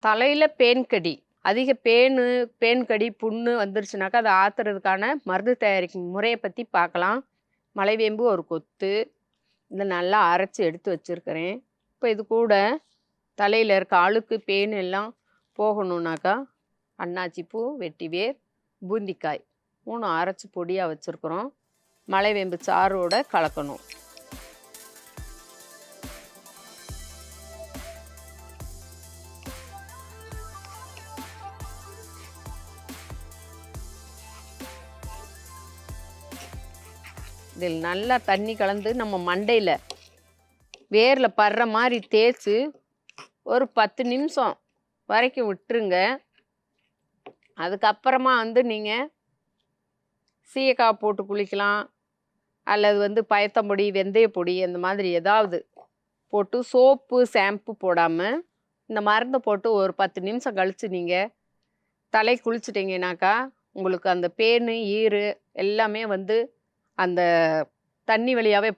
தலையில் பேன் கடி அதிக பேன் கடி புண்ணு வந்துருச்சுனாக்கா அதை ஆற்றுறதுக்கான மருந்து தயாரிக்கும் முறையை பற்றி பார்க்கலாம். மலைவேம்பு ஒரு கொத்து இதை நல்லா அரைச்சி எடுத்து வச்சுருக்கிறேன். இப்போ இது கூட தலையில் இருக்க அழுக்கு பேன் எல்லாம் போகணுன்னாக்கா அன்னாச்சிப்பூ, வெட்டிவேர், பூந்திக்காய் 3 அரைச்சி பொடியாக வச்சுருக்குறோம். மலைவேம்பு சாரோட கலக்கணும். இதில் நல்லா தண்ணி கலந்து நம்ம மண்டையில் வேரில் படுற மாதிரி தேய்ச்சி ஒரு 10 நிமிஷம் வரைக்கும் விட்டுருங்க. அதுக்கப்புறமா நீங்கள் சீயக்காய் போட்டு குளிக்கலாம், அல்லது பயத்தம்பொடி, வெந்தயப்பொடி அந்த மாதிரி ஏதாவது போட்டு சோப்பு ஷாம்பு போடாமல் இந்த மருந்தை போட்டு ஒரு 10 நிமிஷம் கழித்து நீங்கள் தலை குளிச்சிட்டிங்கனாக்கா உங்களுக்கு அந்த பேன் ஈறு எல்லாமே அந்த தண்ணி வழியாகவே